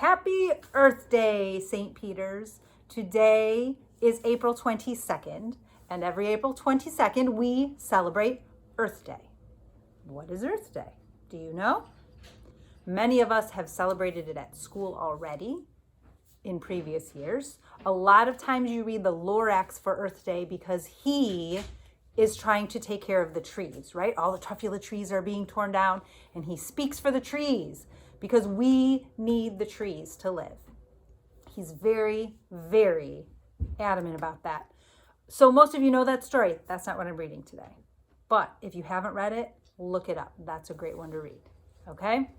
Happy Earth Day, St. Peter's. Today is April 22nd, and every April 22nd we celebrate Earth Day. What is Earth Day? Do you know? Many of us have celebrated it at school already in previous years. A lot of times you read the Lorax for Earth Day because he is trying to take care of the trees, right? All the truffula trees are being torn down, and he speaks for the trees because we need the trees to live. He's very, very adamant about that. So most of you know that story. That's not what I'm reading today. But if you haven't read it, look it up. That's a great one to read, okay?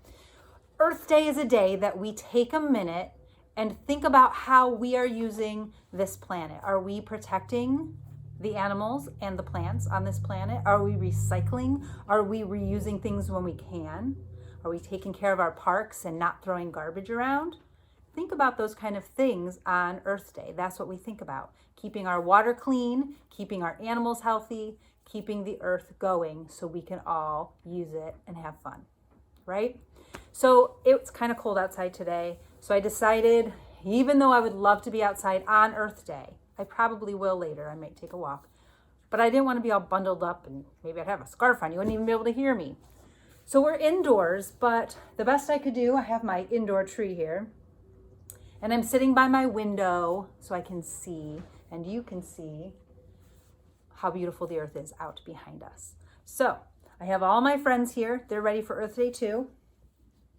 Earth Day is a day that we take a minute and think about how we are using this planet. Are we protecting the animals and the plants on this planet? Are we recycling? Are we reusing things when we can? Are we taking care of our parks and not throwing garbage around? Think about those kind of things on Earth Day. That's what we think about. Keeping our water clean, keeping our animals healthy, keeping the earth going so we can all use it and have fun, right? So it's kind of cold outside today. So I decided, even though I would love to be outside on Earth Day, I probably will later. I might take a walk. But I didn't want to be all bundled up and maybe I'd have a scarf on. You wouldn't even be able to hear me. So we're indoors, but the best I could do, I have my indoor tree here. And I'm sitting by my window so I can see, and you can see, how beautiful the earth is out behind us. So I have all my friends here. They're ready for Earth Day too.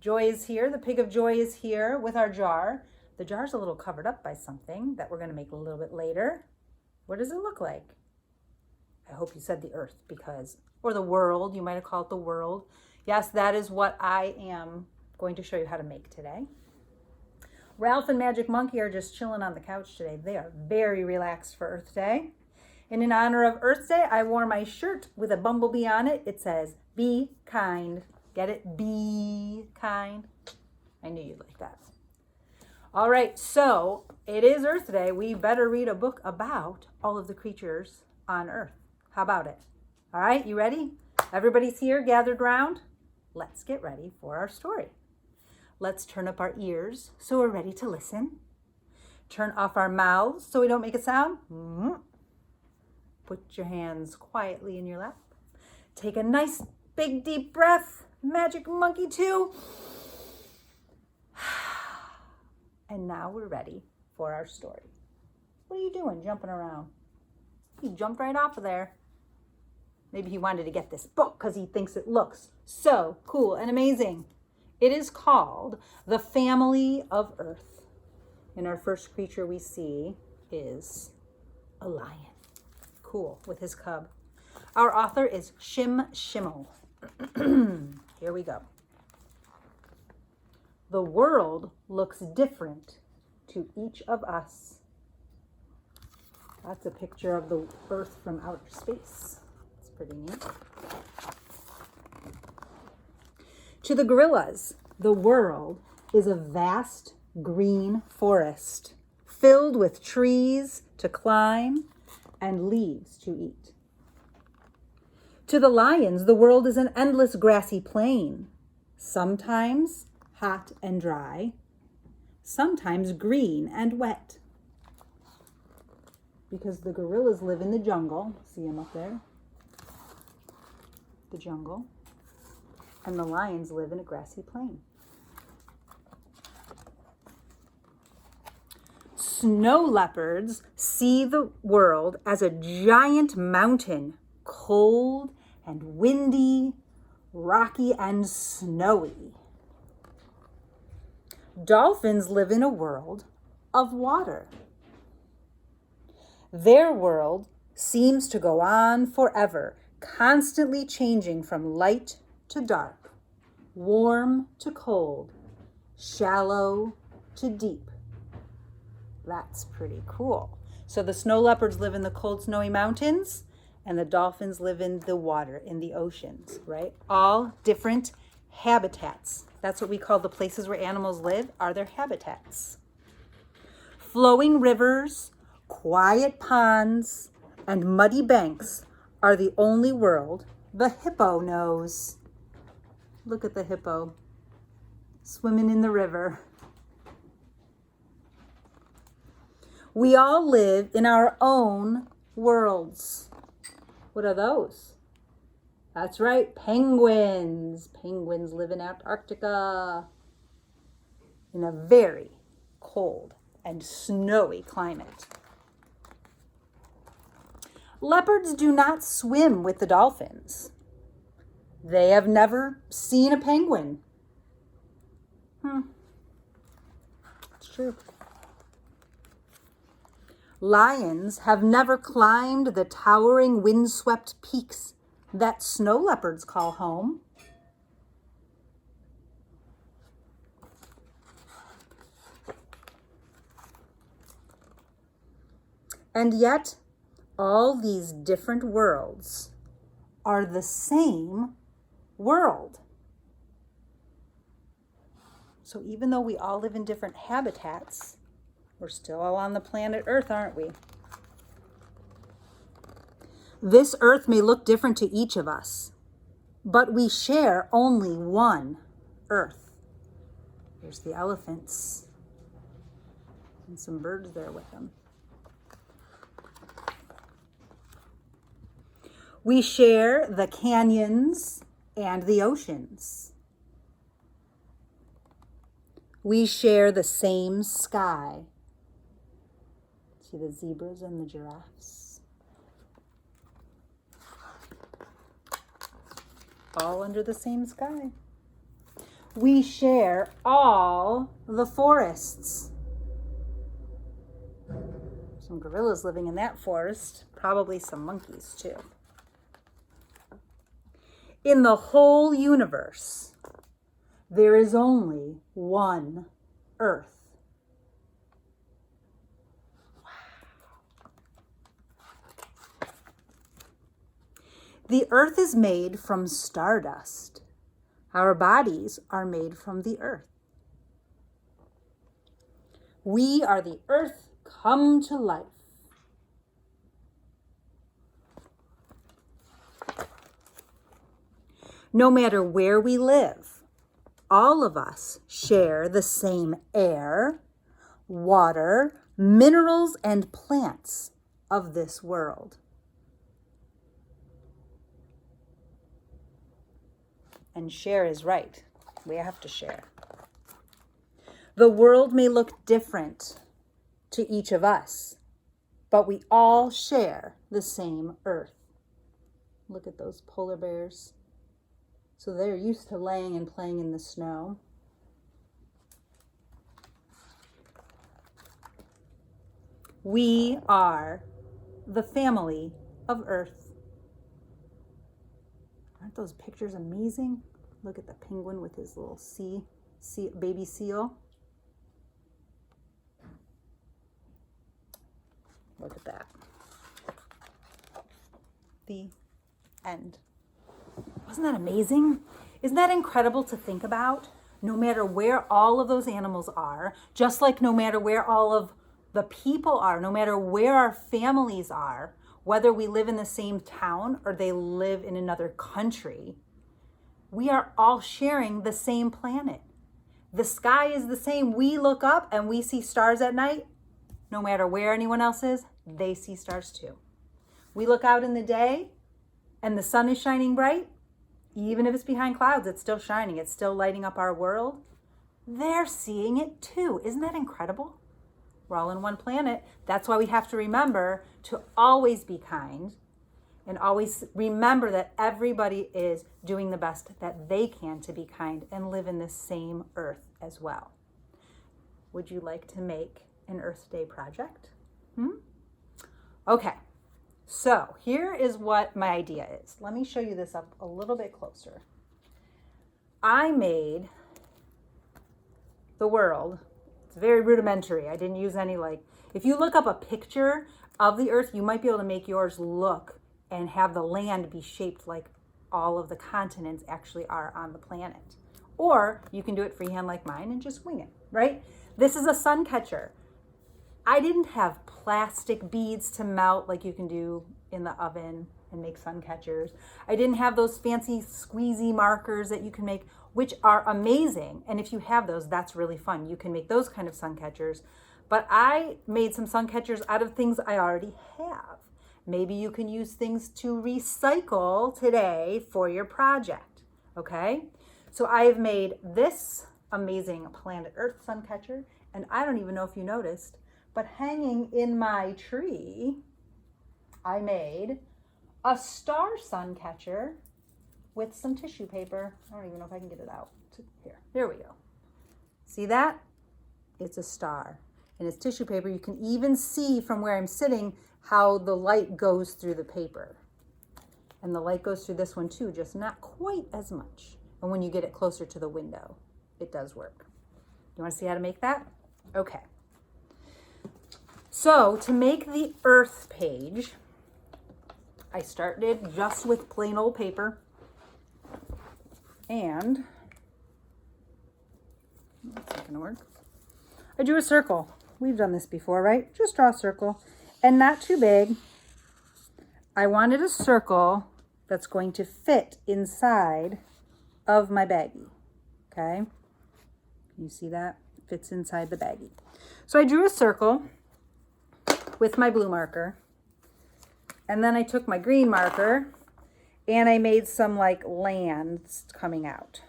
Joy is here. The pig of joy is here with our jar. The jar's a little covered up by something that we're going to make a little bit later. What does it look like? I hope you said the earth or the world. You might have called it the world. Yes, that is what I am going to show you how to make today. Ralph and Magic Monkey are just chilling on the couch today. They are very relaxed for Earth Day. And in honor of Earth Day, I wore my shirt with a bumblebee on it. It says, be kind. Get it? Be kind. I knew you'd like that. All right, so it is Earth Day. We better read a book about all of the creatures on Earth. How about it? All right, you ready? Everybody's here, gathered round. Let's get ready for our story. Let's turn up our ears so we're ready to listen. Turn off our mouths so we don't make a sound. Put your hands quietly in your lap. Take a nice big deep breath. Magic Monkey 2. And now we're ready for our story. What are you doing jumping around? He jumped right off of there. Maybe he wanted to get this book because he thinks it looks so cool and amazing. It is called The Family of Earth. And our first creature we see is a lion. Cool, with his cub. Our author is Schimmel. Here we go. The world looks different to each of us. That's a picture of the Earth from outer space. It's pretty neat. To the gorillas, the world is a vast green forest filled with trees to climb and leaves to eat. To the lions, the world is an endless grassy plain, sometimes hot and dry, sometimes green and wet. Because the gorillas live in the jungle, see them up there? The jungle. And the lions live in a grassy plain. Snow leopards see the world as a giant mountain, cold and windy, rocky and snowy. Dolphins live in a world of water. Their world seems to go on forever, constantly changing from light to dark, warm to cold, shallow to deep. That's pretty cool. So the snow leopards live in the cold, snowy mountains, and the dolphins live in the water, in the oceans, right? All different habitats. That's what we call the places where animals live, are their habitats. Flowing rivers, quiet ponds, and muddy banks are the only world the hippo knows. Look at the hippo swimming in the river. We all live in our own worlds. What are those? That's right, penguins. Penguins live in Antarctica in a very cold and snowy climate. Leopards do not swim with the dolphins. They have never seen a penguin. It's true. Lions have never climbed the towering windswept peaks that snow leopards call home. And yet, all these different worlds are the same world. So even though we all live in different habitats, we're still all on the planet Earth, aren't we? This Earth may look different to each of us, but we share only one Earth. There's the elephants and some birds there with them. We share the canyons and the oceans. We share the same sky. See the zebras and the giraffes? All under the same sky. We share all the forests. Some gorillas living in that forest, probably some monkeys too. In the whole universe, there is only one Earth. Wow. The Earth is made from stardust. Our bodies are made from the Earth. We are the Earth come to life. No matter where we live, all of us share the same air, water, minerals, and plants of this world. And share is right. We have to share. The world may look different to each of us, but we all share the same Earth. Look at those polar bears. So they're used to laying and playing in the snow. We are the family of Earth. Aren't those pictures amazing? Look at the penguin with his little baby seal. Look at that. The end. Wasn't that amazing? Isn't that incredible to think about? No matter where all of those animals are, just like no matter where all of the people are, no matter where our families are, whether we live in the same town or they live in another country, we are all sharing the same planet. The sky is the same. We look up and we see stars at night. No matter where anyone else is, they see stars too. We look out in the day and the sun is shining bright. Even if it's behind clouds, it's still shining. It's still lighting up our world. They're seeing it too. Isn't that incredible? We're all in one planet. That's why we have to remember to always be kind and always remember that everybody is doing the best that they can to be kind and live in the same Earth as well. Would you like to make an Earth Day project? Okay. So here is what my idea is. Let me show you this up a little bit closer. I made the world. It's very rudimentary. I didn't use any if you look up a picture of the Earth, you might be able to make yours look and have the land be shaped like all of the continents actually are on the planet. Or you can do it freehand like mine and just wing it, right? This is a sun catcher. I didn't have plastic beads to melt like you can do in the oven and make sun catchers. I didn't have those fancy squeezy markers that you can make, which are amazing. And if you have those, that's really fun. You can make those kind of sun catchers. But I made some sun catchers out of things I already have. Maybe you can use things to recycle today for your project, okay? So I have made this amazing Planet Earth sun catcher, and I don't even know if you noticed, but hanging in my tree, I made a star sun catcher with some tissue paper. I don't even know if I can get it out. Here we go. See that? It's a star. And it's tissue paper. You can even see from where I'm sitting how the light goes through the paper. And the light goes through this one too, just not quite as much. And when you get it closer to the window, it does work. You want to see how to make that? Okay. So to make the Earth page, I started just with plain old paper. And that's not gonna work. I drew a circle. We've done this before, right? Just draw a circle, and not too big. I wanted a circle that's going to fit inside of my baggie, okay? You see that? It fits inside the baggie. So I drew a circle with my blue marker, and then I took my green marker and I made some like lands coming out.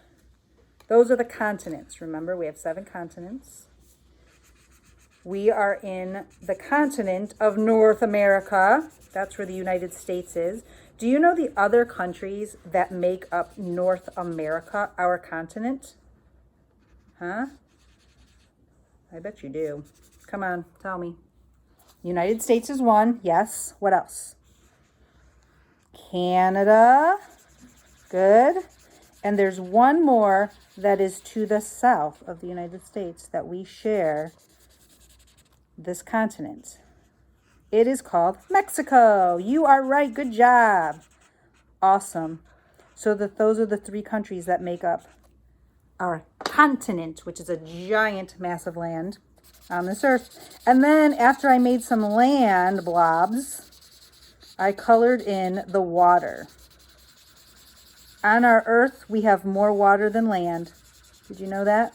Those are the continents. Remember, we have 7 continents. We are in the continent of North America. That's where the United States is. Do you know the other countries that make up North America, our continent? Huh? I bet you do. Come on, tell me. United States is one. Yes. What else? Canada. Good. And there's one more that is to the south of the United States that we share this continent. It is called Mexico. You are right. Good job. Awesome. So those are the 3 countries that make up our continent, which is a giant, massive land on this earth. And then after I made some land blobs, I colored in the water. On our earth, we have more water than land. Did you know that?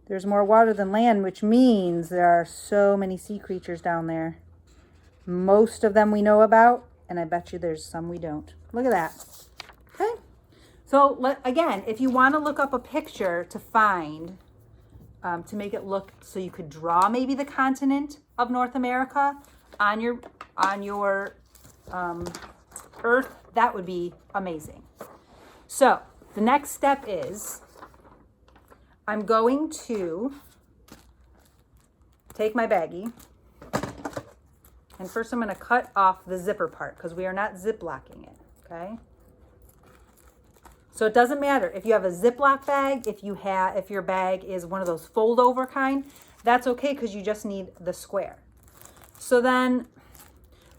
There's more water than land, which means there are so many sea creatures down there. Most of them we know about, and I bet you there's some we don't. Look at that. Okay. So again, if you want to look up a picture to find, to make it look so you could draw maybe the continent of North America on your earth, that would be amazing. So the next step is I'm going to take my baggie, and first I'm going to cut off the zipper part because we are not zip-locking it, okay? So it doesn't matter if you have a Ziploc bag, if your bag is one of those fold-over kind, that's okay because you just need the square. So then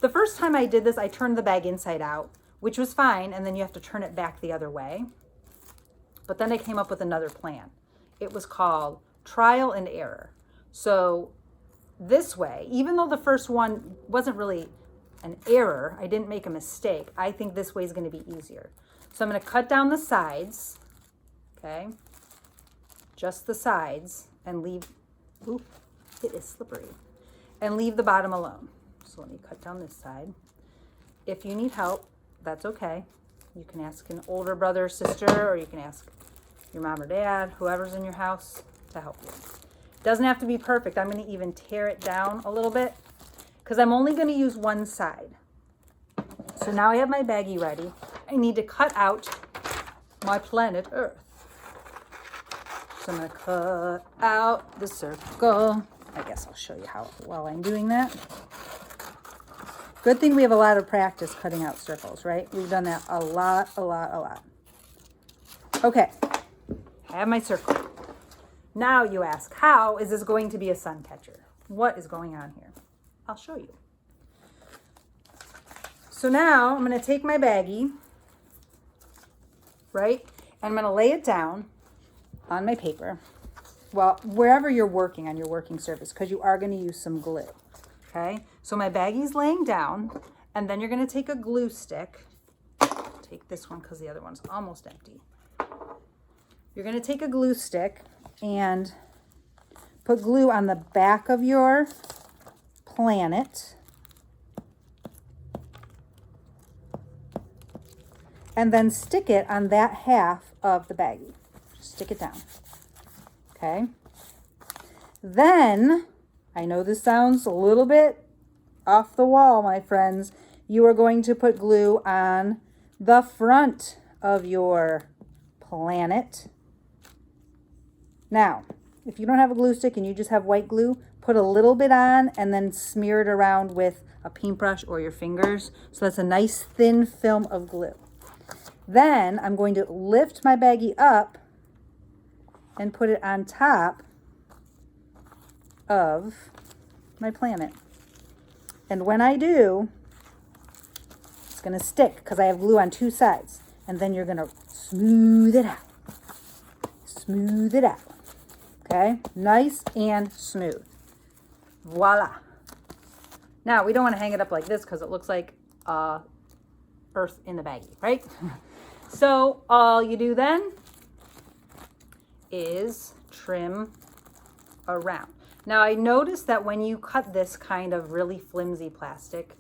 the first time I did this, I turned the bag inside out, which was fine, and then you have to turn it back the other way. But then I came up with another plan. It was called trial and error. So this way, even though the first one wasn't really an error, I didn't make a mistake, I think this way is going to be easier. So I'm going to cut down the sides, okay, just the sides, and leave, oop, it is slippery, and leave the bottom alone. So let me cut down this side. If you need help, that's okay. You can ask an older brother or sister, or you can ask your mom or dad, whoever's in your house, to help you. It doesn't have to be perfect. I'm going to even tear it down a little bit because I'm only going to use one side. So now I have my baggie ready. I need to cut out my planet Earth. So I'm going to cut out the circle. I guess I'll show you how while I'm doing that. Good thing we have a lot of practice cutting out circles, right? We've done that a lot. Okay, I have my circle. Now you ask, how is this going to be a sun catcher? What is going on here? I'll show you. So now I'm going to take my baggie, right? And I'm going to lay it down on my paper. Well, wherever you're working on your working surface, because you are going to use some glue. Okay, so my baggie's laying down, and then you're going to take a glue stick. Take this one because the other one's almost empty. You're going to take a glue stick and put glue on the back of your planet. And then stick it on that half of the baggie. Just stick it down. Okay. Then, I know this sounds a little bit off the wall, my friends. You are going to put glue on the front of your planet. Now, if you don't have a glue stick and you just have white glue, put a little bit on and then smear it around with a paintbrush or your fingers. So that's a nice thin film of glue. Then I'm going to lift my baggie up and put it on top of my planet. And when I do, it's going to stick because I have glue on two sides. And then you're going to smooth it out. Smooth it out. Okay? Nice and smooth. Voila. Now, we don't want to hang it up like this because it looks like earth in the baggie, right? So all you do then is trim around. Now I noticed that when you cut this kind of really flimsy plastic,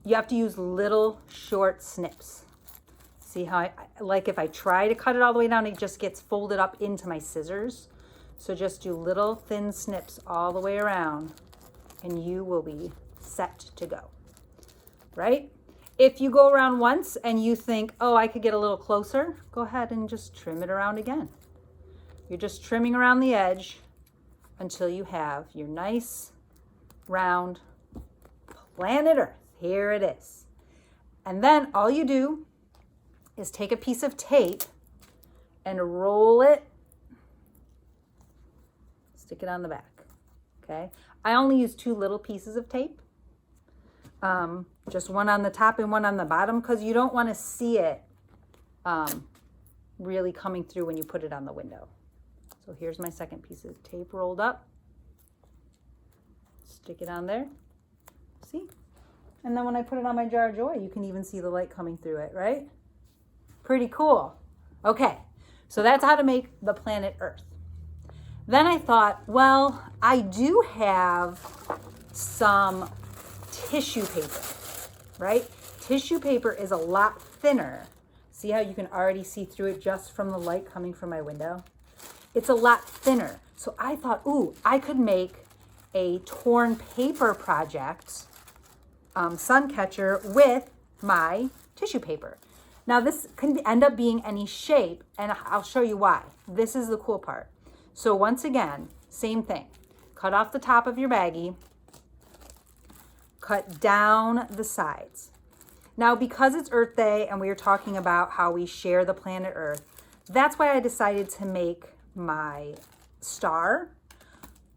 you have to use little short snips. See how like if I try to cut it all the way down, it just gets folded up into my scissors. So just do little thin snips all the way around and you will be set to go, right? If you go around once and you think, oh, I could get a little closer, go ahead and just trim it around again. You're just trimming around the edge until you have your nice, round planet Earth. Here it is. And then all you do is take a piece of tape and roll it, stick it on the back, okay? I only use 2 little pieces of tape. Just one on the top and one on the bottom because you don't want to see it really coming through when you put it on the window. So here's my second piece of tape rolled up. Stick it on there. See? And then when I put it on my jar of joy, you can even see the light coming through it, right? Pretty cool. Okay, so that's how to make the planet Earth. Then I thought, well, I do have some tissue paper, right? Tissue paper is a lot thinner. See how you can already see through it just from the light coming from my window? It's a lot thinner. So I thought, ooh, I could make a torn paper project sun catcher with my tissue paper. Now this can end up being any shape and I'll show you why. This is the cool part. So once again, same thing. Cut off the top of your baggie. Cut down the sides. Now, because it's Earth Day and we are talking about how we share the planet Earth, that's why I decided to make my star.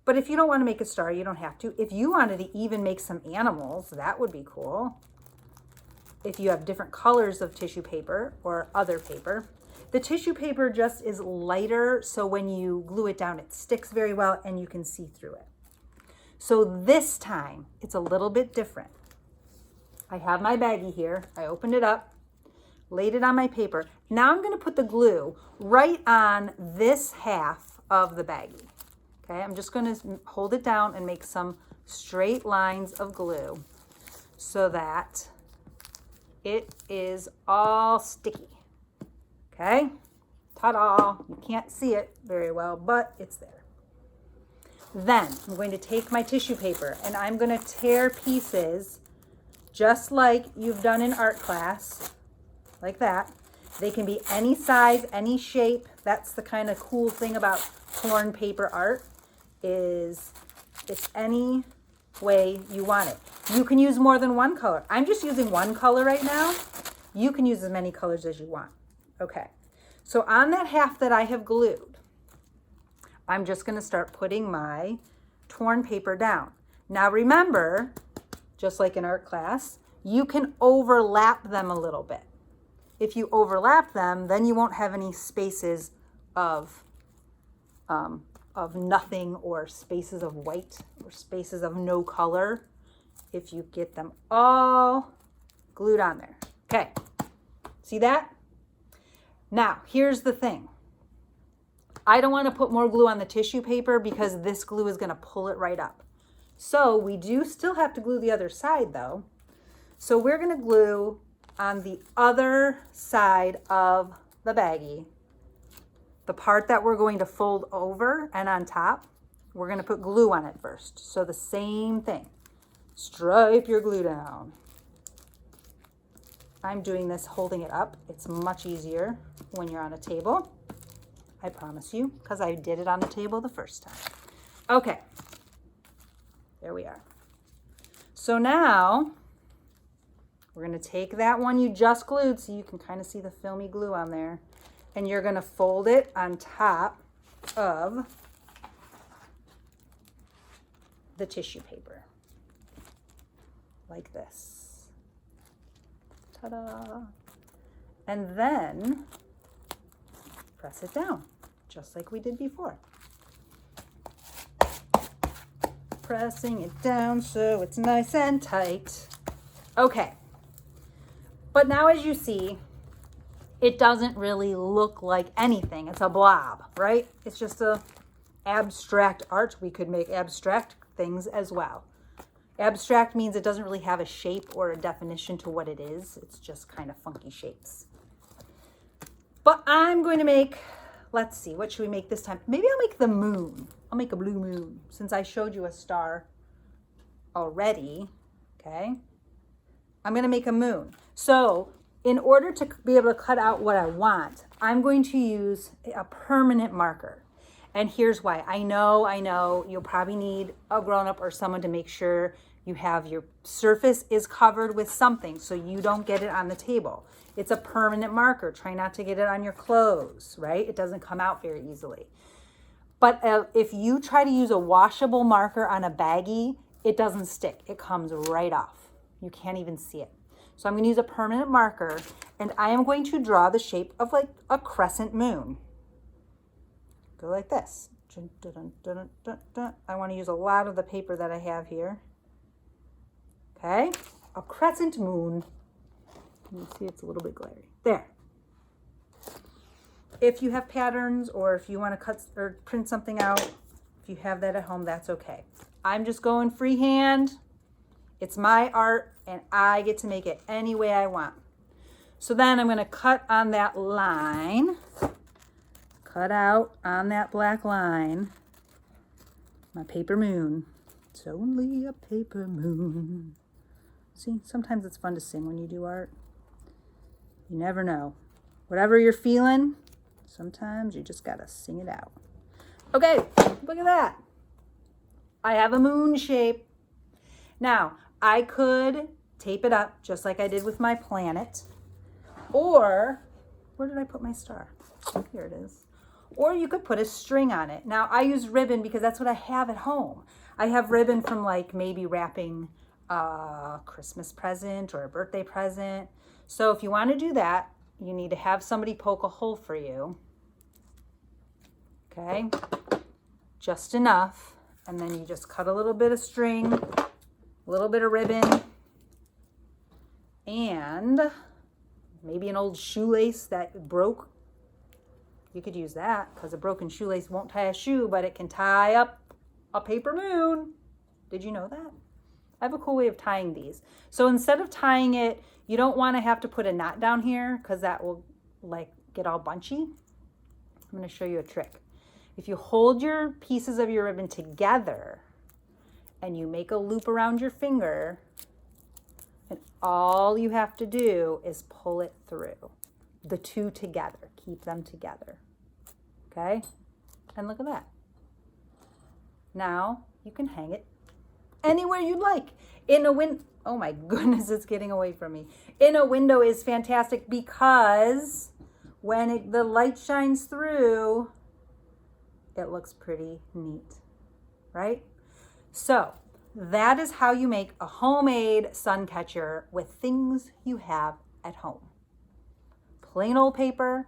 But if you don't want to make a star, you don't have to. If you wanted to even make some animals, that would be cool. If you have different colors of tissue paper or other paper. The tissue paper just is lighter, so when you glue it down, it sticks very well and you can see through it. So this time, it's a little bit different. I have my baggie here. I opened it up, laid it on my paper. Now I'm going to put the glue right on this half of the baggie. Okay, I'm just going to hold it down and make some straight lines of glue so that it is all sticky. Okay, ta-da! You can't see it very well, but it's there. Then I'm going to take my tissue paper and I'm going to tear pieces just like you've done in art class, like that. They can be any size, any shape. That's the kind of cool thing about torn paper art, is it's any way you want it. You can use more than one color. I'm just using one color right now. You can use as many colors as you want. Okay, so on that half that I have glued, I'm just going to start putting my torn paper down. Now remember, just like in art class, you can overlap them a little bit. If you overlap them, then you won't have any spaces of nothing or spaces of white or spaces of no color if you get them all glued on there. Okay, see that? Now, here's the thing. I don't want to put more glue on the tissue paper because this glue is going to pull it right up. So we do still have to glue the other side though. So we're going to glue on the other side of the baggie, the part that we're going to fold over and on top, we're going to put glue on it first. So the same thing, stripe your glue down. I'm doing this holding it up. It's much easier when you're on a table. I promise you, because I did it on the table the first time. Okay, there we are. So now we're going to take that one you just glued so you can kind of see the filmy glue on there, and you're going to fold it on top of the tissue paper like this. Ta-da! And then press it down, just like we did before. Pressing it down so it's nice and tight. Okay. But now as you see, it doesn't really look like anything. It's a blob, right? It's just a abstract art. We could make abstract things as well. Abstract means it doesn't really have a shape or a definition to what it is. It's just kind of funky shapes. But I'm going to make, let's see, what should we make this time? Maybe I'll make the moon. I'll make a blue moon since I showed you a star already, okay? I'm going to make a moon. So in order to be able to cut out what I want, I'm going to use a permanent marker. And here's why. I know you'll probably need a grown-up or someone to make sure you have your surface is covered with something so you don't get it on the table. It's a permanent marker. Try not to get it on your clothes, right? It doesn't come out very easily. But if you try to use a washable marker on a baggie, it doesn't stick. It comes right off. You can't even see it. So I'm going to use a permanent marker, and I am going to draw the shape of like a crescent moon. Go like this. I want to use a lot of the paper that I have here. Okay, a crescent moon. You see it's a little bit glary. There. If you have patterns or if you want to cut or print something out, if you have that at home, that's okay. I'm just going freehand. It's my art and I get to make it any way I want. So then I'm going to cut on that line. Cut out on that black line my paper moon. It's only a paper moon. See, sometimes it's fun to sing when you do art. You never know. Whatever you're feeling, sometimes you just gotta sing it out. Okay, look at that. I have a moon shape. Now, I could tape it up just like I did with my planet. Or, where did I put my star? Oh, here it is. Or you could put a string on it. Now, I use ribbon because that's what I have at home. I have ribbon from like maybe wrapping a Christmas present or a birthday present. So if you want to do that, you need to have somebody poke a hole for you. Okay, just enough. And then you just cut a little bit of string, a little bit of ribbon, and maybe an old shoelace that broke. You could use that because a broken shoelace won't tie a shoe, but it can tie up a paper moon. Did you know that? I have a cool way of tying these. So instead of tying it, you don't want to have to put a knot down here because that will like get all bunchy. I'm going to show you a trick. If you hold your pieces of your ribbon together and you make a loop around your finger, and all you have to do is pull it through. The two together. Keep them together. Okay? And look at that. Now you can hang it anywhere you'd like. In a window. Oh my goodness, it's getting away from me. In a window is fantastic because when the light shines through, it looks pretty neat, right? So that is how you make a homemade sun catcher with things you have at home. Plain old paper,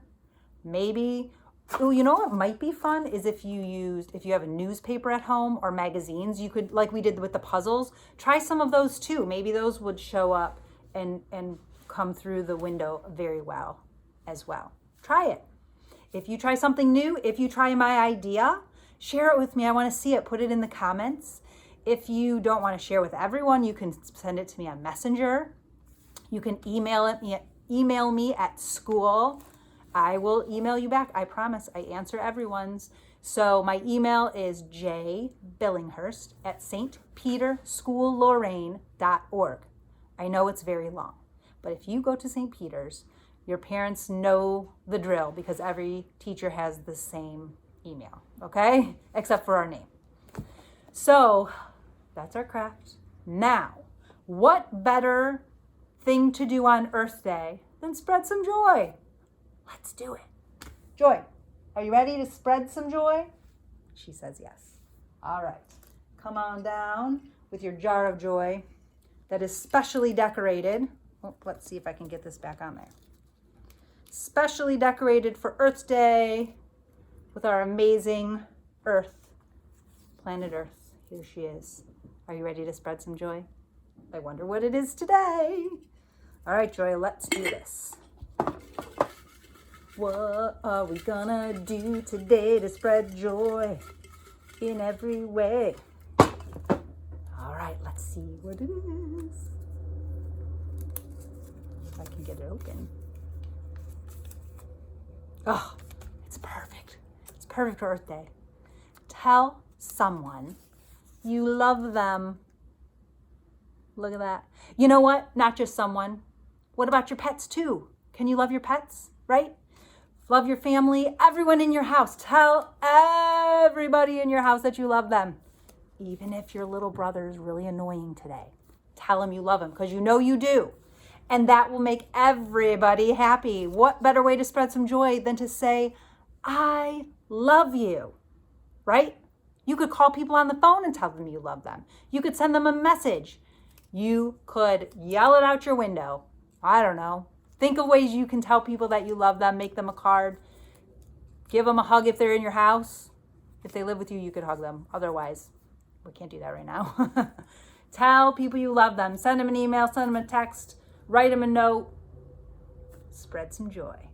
maybe. Oh, you know what might be fun is if you have a newspaper at home or magazines, you could, like we did with the puzzles, try some of those too. Maybe those would show up and come through the window very well as well. Try it. If you try something new, if you try my idea, share it with me. I want to see it. Put it in the comments. If you don't want to share with everyone, you can send it to me on Messenger. You can email me at school. I will email you back. I promise I answer everyone's. So my email is jbillinghurst@stpetersschoollorraine.org. I know it's very long, but if you go to St. Peter's, your parents know the drill because every teacher has the same email, okay? Except for our name. So that's our craft. Now, what better thing to do on Earth Day than spread some joy? Let's do it. Joy, are you ready to spread some joy? She says yes. All right. Come on down with your jar of joy that is specially decorated. Oh, let's see if I can get this back on there. Specially decorated for Earth Day with our amazing Earth, planet Earth. Here she is. Are you ready to spread some joy? I wonder what it is today. All right, Joy, let's do this. What are we gonna do today to spread joy in every way? All right, let's see what it is. If I can get it open. Oh, it's perfect. It's perfect for Earth Day. Tell someone you love them. Look at that. You know what? Not just someone. What about your pets too? Can you love your pets, right? Love your family, everyone in your house. Tell everybody in your house that you love them. Even if your little brother is really annoying today, tell him you love him because you know you do. And that will make everybody happy. What better way to spread some joy than to say, I love you, right? You could call people on the phone and tell them you love them. You could send them a message. You could yell it out your window. I don't know. Think of ways you can tell people that you love them. Make them a card. Give them a hug if they're in your house. If they live with you, you could hug them. Otherwise, we can't do that right now. Tell people you love them. Send them an email, send them a text, write them a note. Spread some joy.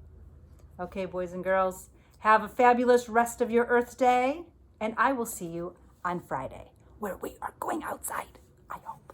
Okay, boys and girls, have a fabulous rest of your Earth Day, and I will see you on Friday, where we are going outside, I hope.